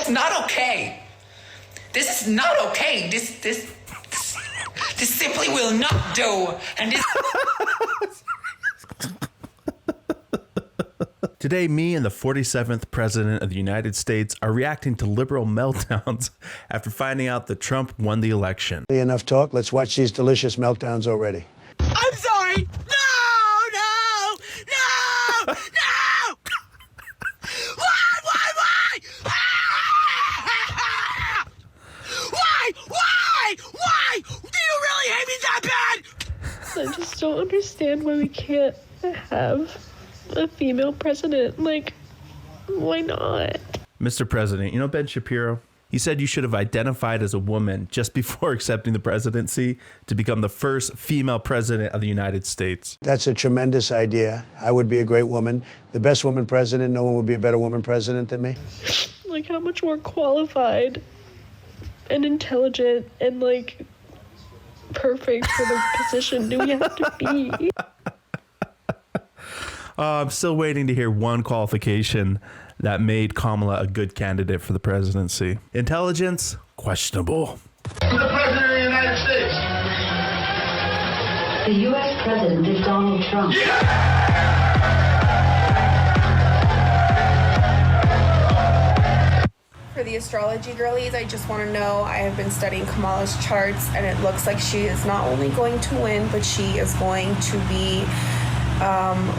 is not okay. This is not okay. This simply will not do. And this. Today, me and the 47th President of the United States are reacting to liberal meltdowns after finding out that Trump won the election. Enough talk. Let's watch these delicious meltdowns already. I'm sorry. No! Why? Why? Do you really hate me that bad? I just don't understand why we can't have a female president. Like, why not? Mr. President, you know Ben Shapiro? He said you should have identified as a woman just before accepting the presidency to become the first female president of the United States. That's a tremendous idea. I would be a great woman. The best woman president. No one would be a better woman president than me. Like, how much more qualified and intelligent and, like, perfect for the position do we have to be? I'm still waiting to hear one qualification that made Kamala a good candidate for the presidency. Intelligence? Questionable. The President of the United States. The U.S. President is Donald Trump. For the astrology girlies, I just want to know, I have been studying Kamala's charts, and it looks like she is not only going to win, but she is going to be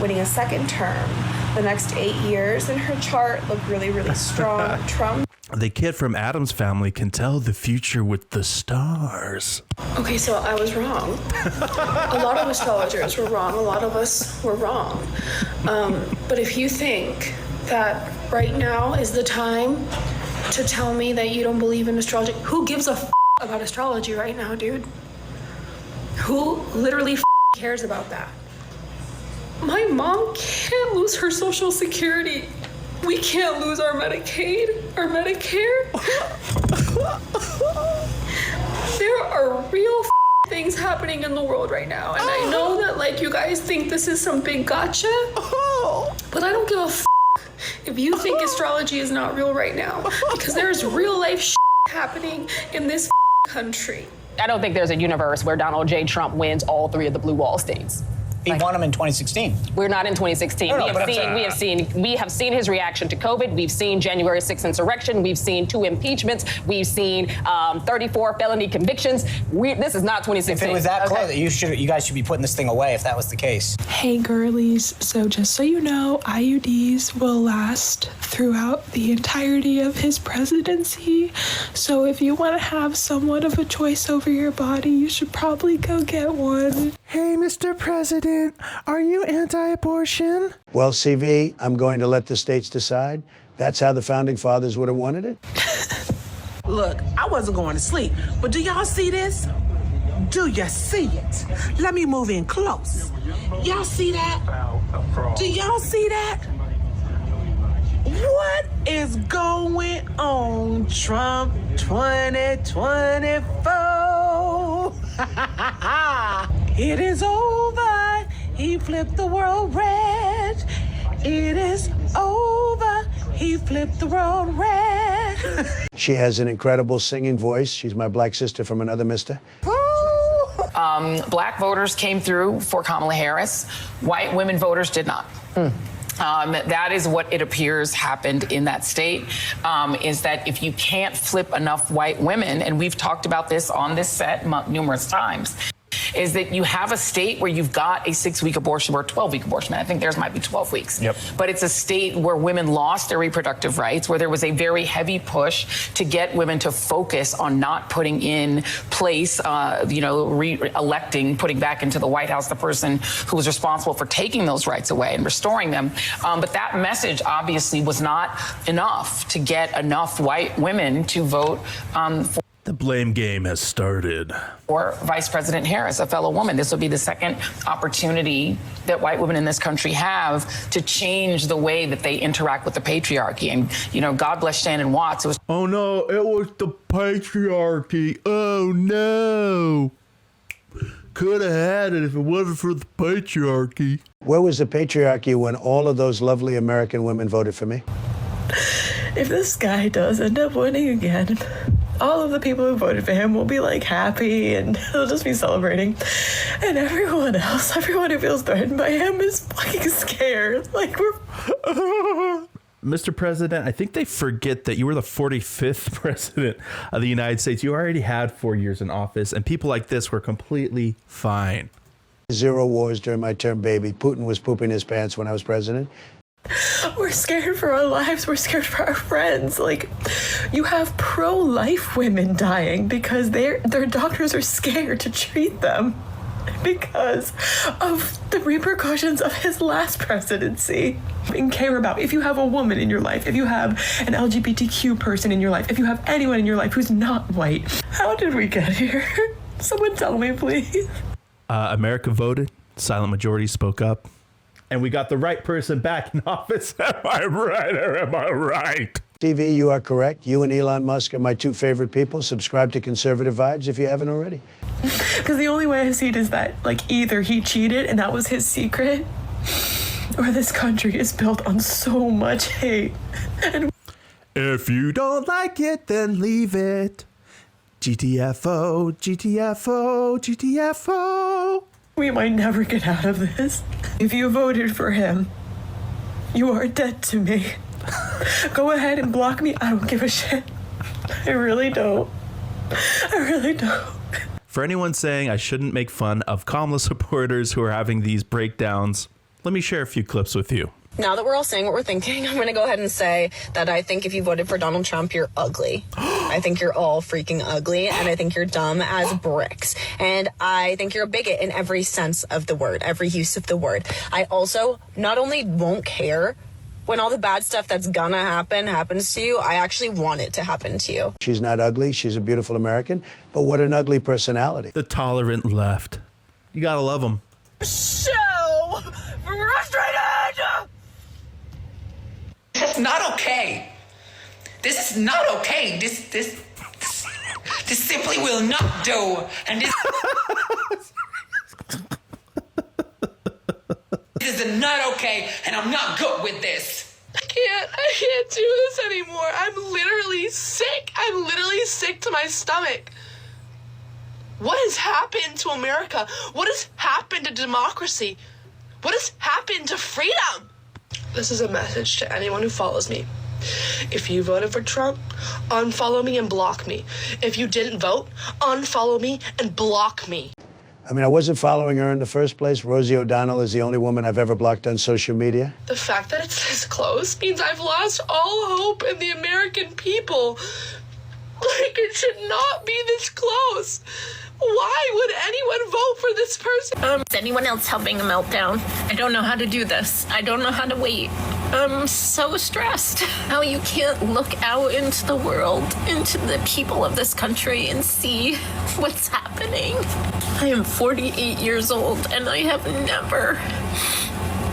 winning a second term. The next 8 years in her chart look really, really strong. Trump. The kid from Adam's family can tell the future with the stars. Okay, so I was wrong. A lot of astrologers were wrong. A lot of us were wrong. But if you think that right now is the time to tell me that you don't believe in astrology, who gives a about astrology right now, dude? Who literally cares about that? My mom can't lose her Social Security. We can't lose our Medicaid, our Medicare. There are real things happening in the world right now. And I know that, like, you guys think this is some big gotcha, but I don't give a if you think astrology is not real right now, because there's real life happening in this country. I don't think there's a universe where Donald J. Trump wins all 3 of the blue wall states. He won them in 2016. We're not in 2016. We have seen his reaction to COVID. We've seen January 6th insurrection. We've seen 2 impeachments. We've seen 34 felony convictions. This is not 2016. If it was that close, you guys should be putting this thing away if that was the case. Hey girlies, so just so you know, IUDs will last throughout the entirety of his presidency. So if you want to have somewhat of a choice over your body, you should probably go get one. Hey, Mr. President, are you anti-abortion? Well, CV, I'm going to let the states decide. That's how the founding fathers would have wanted it. Look, I wasn't going to sleep, but do y'all see this? Do you see it? Let me move in close. Y'all see that? Do y'all see that? What is going on, Trump 2024? It is over. He flipped the world red. It is over. He flipped the world red. She has an incredible singing voice. She's my black sister from another mister. Black voters came through for Kamala Harris. White women voters did not. That is what it appears happened in that state, is that if you can't flip enough white women, and we've talked about this on this set numerous times, is that you have a state where you've got a 6-week abortion or a 12-week abortion. I think theirs might be 12 weeks. Yep. But it's a state where women lost their reproductive rights, where there was a very heavy push to get women to focus on not putting in place, re-electing, putting back into the White House the person who was responsible for taking those rights away and restoring them. But that message obviously was not enough to get enough white women to vote for. The blame game has started. Or Vice President Harris, a fellow woman. This will be the second opportunity that white women in this country have to change the way that they interact with the patriarchy. And, God bless Shannon Watts. Oh no, it was the patriarchy. Oh no. Could have had it if it wasn't for the patriarchy. Where was the patriarchy when all of those lovely American women voted for me? If this guy does end up winning again, all of the people who voted for him will be like happy and they'll just be celebrating. And everyone else, everyone who feels threatened by him is fucking scared. Like, we're... Mr. President, I think they forget that you were the 45th president of the United States. You already had 4 years in office, and people like this were completely fine. 0 wars during my term, baby. Putin was pooping his pants when I was president. We're scared for our lives. We're scared for our friends. Like, you have pro-life women dying because their doctors are scared to treat them because of the repercussions of his last presidency. And care about if you have a woman in your life, if you have an LGBTQ person in your life, if you have anyone in your life who's not white. How did we get here? Someone tell me, please. America voted. Silent majority spoke up. And we got the right person back in office. Am I right or am I right? TV, you are correct. You and Elon Musk are my 2 favorite people. Subscribe to Conservative Vibes if you haven't already. Because the only way I see it is that, like, either he cheated and that was his secret, or this country is built on so much hate. And if you don't like it, then leave it. GTFO, GTFO, GTFO. We might never get out of this. If you voted for him, you are dead to me. Go ahead and block me. I don't give a shit. I really don't. I really don't. For anyone saying I shouldn't make fun of Kamala supporters who are having these breakdowns, let me share a few clips with you. Now that we're all saying what we're thinking, I'm going to go ahead and say that I think if you voted for Donald Trump, you're ugly. I think you're all freaking ugly, and I think you're dumb as bricks. And I think you're a bigot in every sense of the word, every use of the word. I also not only won't care when all the bad stuff that's gonna happen happens to you, I actually want it to happen to you. She's not ugly. She's a beautiful American. But what an ugly personality. The tolerant left. You gotta love them. So frustrated! That's not okay. This is not okay. This simply will not do. And this this is not okay, and I'm not good with this. I can't do this anymore. I'm literally sick. I'm literally sick to my stomach. What has happened to America? What has happened to democracy? What has happened to freedom? This is a message to anyone who follows me. If you voted for Trump, unfollow me and block me. If you didn't vote, unfollow me and block me. I mean, I wasn't following her in the first place. Rosie O'Donnell is the only woman I've ever blocked on social media. The fact that it's this close means I've lost all hope in the American people. Like, it should not be this close. Why would anyone vote for this person? Is anyone else having a meltdown? I don't know how to do this. I don't know how to wait. I'm so stressed. How you can't look out into the world, into the people of this country and see what's happening. I am 48 years old and I have never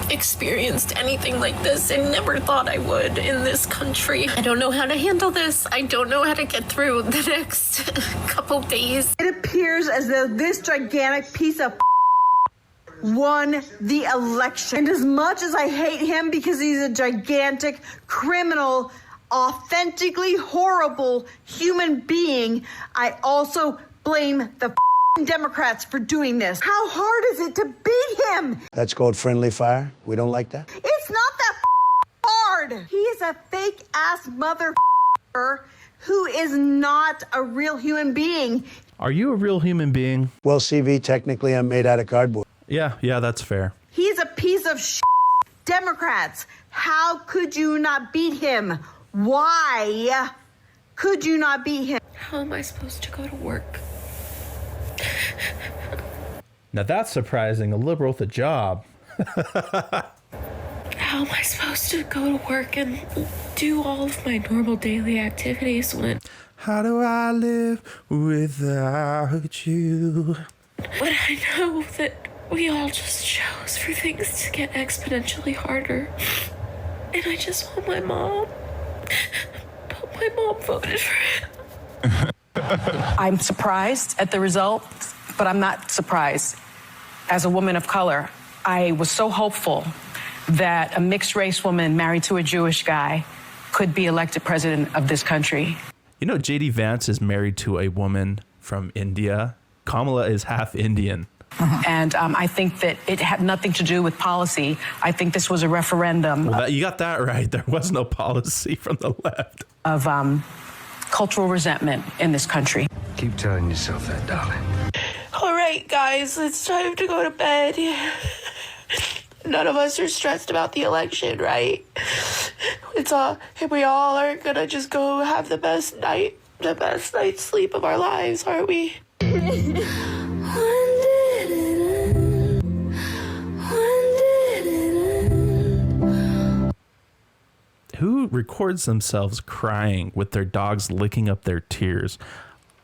experienced anything like this and never thought I would in this country. I don't know how to handle this. I don't know how to get through the next couple days. It appears as though this gigantic piece of won the election. And as much as I hate him because he's a gigantic criminal, authentically horrible human being, I also blame the Democrats for doing this. How hard is it to beat him? That's called friendly fire. We don't like that. It's not that hard. He is a fake ass mother who is not a real human being. Are you a real human being? Well, CV, technically I'm made out of cardboard. Yeah, that's fair. He's a piece of Democrats. How could you not beat him? Why could you not beat him? How am I supposed to go to work? Now that's surprising. A liberal with a job. How am I supposed to go to work and do all of my normal daily activities when... How do I live without you? But I know that we all just chose for things to get exponentially harder. And I just want my mom. But my mom voted for him. I'm surprised at the result, but I'm not surprised. As a woman of color, I was so hopeful that a mixed race woman married to a Jewish guy could be elected president of this country. You know, J.D. Vance is married to a woman from India. Kamala is half Indian. And I think that it had nothing to do with policy. I think this was a referendum. Well, you got that right. There was no policy from the left. Of cultural resentment in this country. Keep telling yourself that, darling. All right, guys, it's time to go to bed. None of us are stressed about the election, right? We all are gonna just go have the best night's sleep of our lives, aren't we? Who records themselves crying with their dogs licking up their tears?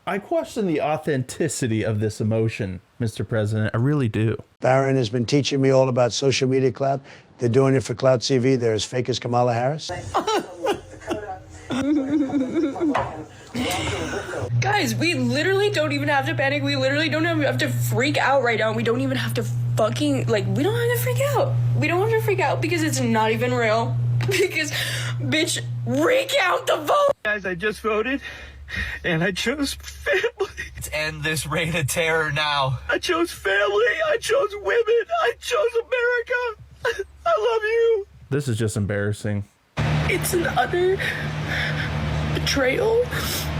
I question the authenticity of this emotion, Mr. President. I really do. Barron has been teaching me all about social media clout. They're doing it for Clout TV. They're as fake as Kamala Harris. Guys, we literally don't even have to panic. We literally don't have to freak out right now. We don't even have to fucking, we don't have to freak out. We don't have to freak out because it's not even real. Because, bitch, recount the vote. Guys, I just voted, and I chose family. Let's end this reign of terror now. I chose family. I chose women. I chose America. I love you. This is just embarrassing. It's an utter betrayal.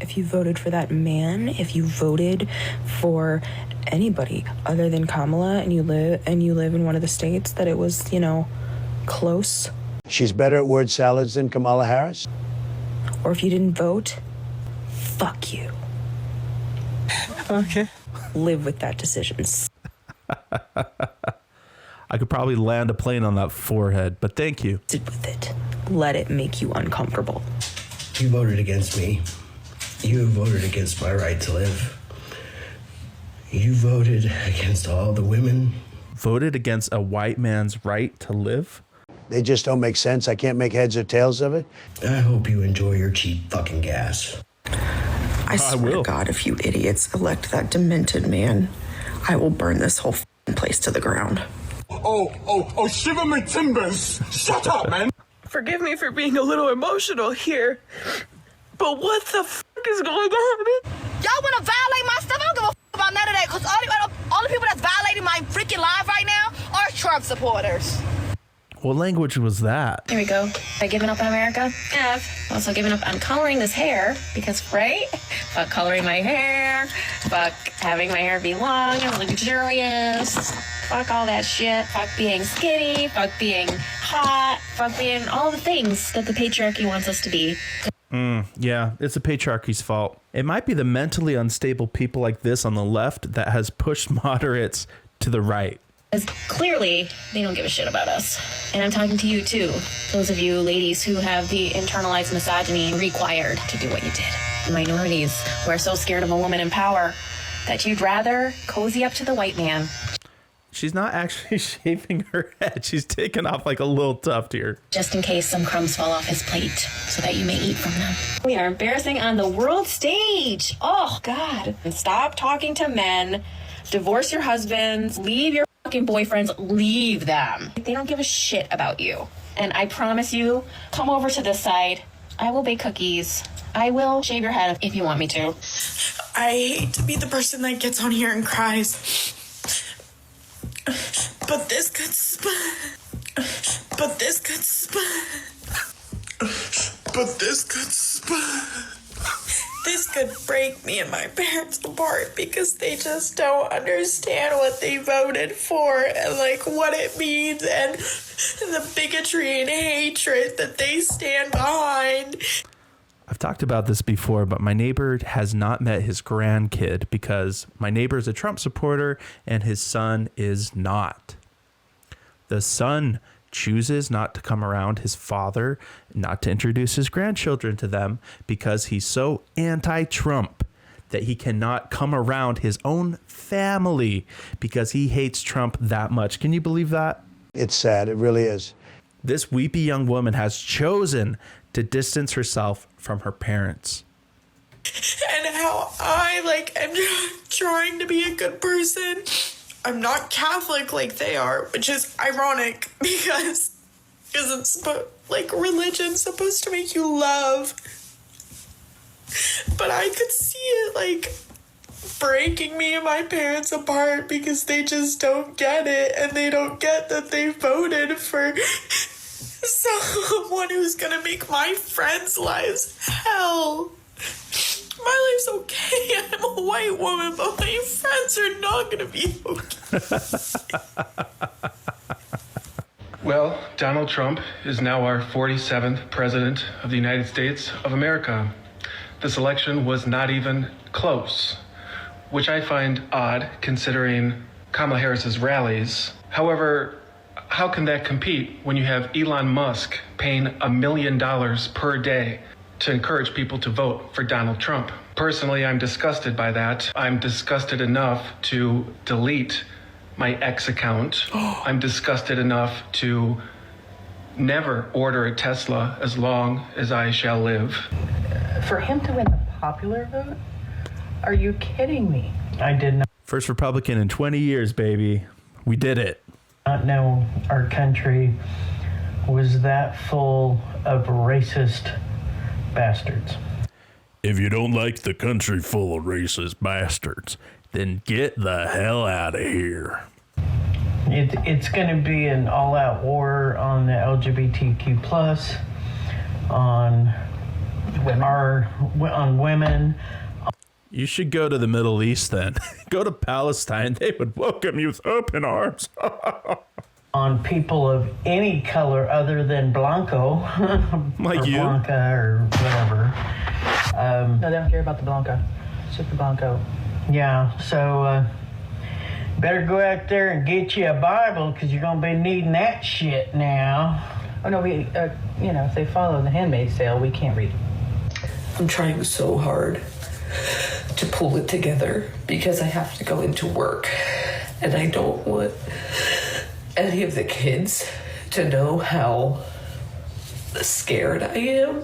If you voted for that man, if you voted for anybody other than Kamala, and you live in one of the states that it was, close. She's better at word salads than Kamala Harris. Or if you didn't vote, fuck you. Okay. Live with that decision. I could probably land a plane on that forehead, but thank you. Sit with it. Let it make you uncomfortable. You voted against me. You voted against my right to live. You voted against all the women. Voted against a white man's right to live? They just don't make sense. I can't make heads or tails of it. I hope you enjoy your cheap fucking gas. I swear to God, if you idiots elect that demented man, I will burn this whole place to the ground. Oh, shiver my timbers. Shut up, man. Forgive me for being a little emotional here, but what the fuck is going on? Y'all want to violate my stuff? I don't give a fuck about none of that, because all the people that's violating my freaking life right now are Trump supporters. What language was that? Here we go. Have I given up on America? Yeah. I've also given up on coloring this hair because, right? Fuck coloring my hair. Fuck having my hair be long and luxurious. Fuck all that shit. Fuck being skinny. Fuck being hot. Fuck being all the things that the patriarchy wants us to be. Yeah, it's the patriarchy's fault. It might be the mentally unstable people like this on the left that has pushed moderates to the right. Because clearly, they don't give a shit about us. And I'm talking to you, too. Those of you ladies who have the internalized misogyny required to do what you did. Minorities who are so scared of a woman in power that you'd rather cozy up to the white man. She's not actually shaving her head. She's taking off like a little tuft here. Just in case some crumbs fall off his plate so that you may eat from them. We are embarrassing on the world stage. Oh, God. And stop talking to men. Divorce your husbands. Leave your fucking boyfriends. Leave them. They don't give a shit about you. And I promise you, come over to this side. I will bake cookies. I will shave your head if you want me to. I hate to be the person that gets on here and cries. But this could This could break me and my parents apart because they just don't understand what they voted for and what it means and the bigotry and hatred that they stand behind. I've talked about this before, but my neighbor has not met his grandkid because my neighbor is a Trump supporter and his son is not. The son chooses not to come around his father, not to introduce his grandchildren to them because he's so anti-Trump that he cannot come around his own family because he hates Trump that much. Can you believe that? It's sad. It really is. This weepy young woman has chosen to distance herself from her parents. And how I am trying to be a good person. I'm not Catholic like they are, which is ironic because it's like religion's supposed to make you love. But I could see it like breaking me and my parents apart because they just don't get it, and they don't get that they voted for someone who's gonna make my friends' lives hell. My life's okay. I'm a white woman, but my friends are not gonna be okay. Well, Donald Trump is now our 47th president of the United States of America. This election was not even close, which I find odd considering Kamala Harris's rallies. However, how can that compete when you have Elon Musk paying $1 million per day to encourage people to vote for Donald Trump? Personally, I'm disgusted by that. I'm disgusted enough to delete my X account. I'm disgusted enough to never order a Tesla as long as I shall live. For him to win the popular vote? Are you kidding me? I did First Republican in 20 years, baby. We did it. not know our country was that full of racist bastards. If you don't like the country full of racist bastards, then get the hell out of here. It's going to be an all-out war on the LGBTQ plus, on women. You should go to the Middle East then. Go to Palestine. They would welcome you with open arms. On people of any color other than Blanco. Like or you. Blanca or whatever. No, they don't care about the Blanca. Super Blanco. Yeah, so better go out there and get you a Bible because you're going to be needing that shit now. Oh, no, we, if they follow the Handmaid's Tale, we can't read. I'm trying so hard to pull it together because I have to go into work and I don't want any of the kids to know how scared I am.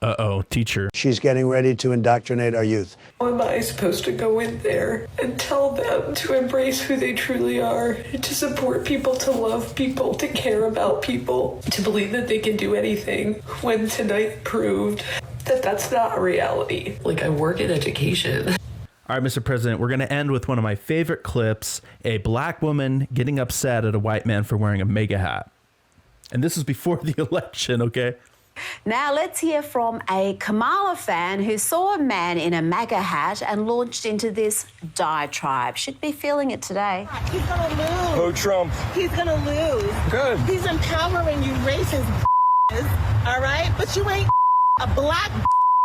Uh-oh, teacher. She's getting ready to indoctrinate our youth. How am I supposed to go in there and tell them to embrace who they truly are, to support people, to love people, to care about people, to believe that they can do anything when tonight proved that that's not a reality? Like, I work in education. All right, Mr. President, we're going to end with one of my favorite clips, a black woman getting upset at a white man for wearing a MAGA hat. And this is before the election, okay? Now let's hear from a Kamala fan who saw a man in a MAGA hat and launched into this diatribe. Should be feeling it today. He's gonna lose. Who, Trump? He's gonna lose. Good. He's empowering you racist all right? But you ain't a black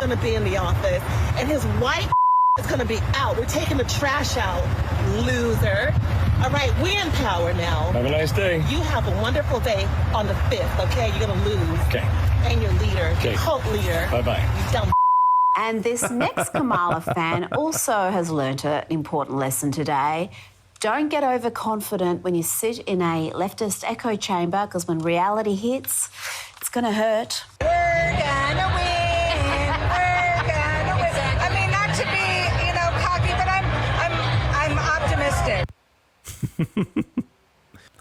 gonna be in the office, and his white is gonna be out. We're taking the trash out, loser. All right, we're in power now. Have a nice day. You have a wonderful day on the 5th, okay? You're gonna lose. Okay. And your leader, Okay. your cult leader. Bye-bye. You dumb. And this next Kamala fan also has learnt an important lesson today. Don't get overconfident when you sit in a leftist echo chamber, because when reality hits, it's going to hurt. We're gonna win. We're gonna win. I mean, not to be, cocky, but I'm optimistic.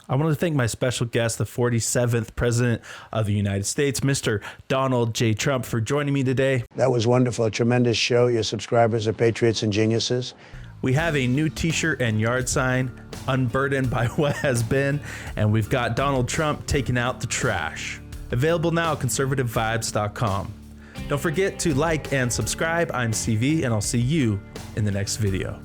I want to thank my special guest, the 47th President of the United States, Mr. Donald J. Trump, for joining me today. That was wonderful. A tremendous show. Your subscribers are patriots and geniuses. We have a new t-shirt and yard sign, Unburdened by What Has Been, and we've got Donald Trump taking out the trash. Available now at conservativevibes.com. Don't forget to like and subscribe. I'm CV, and I'll see you in the next video.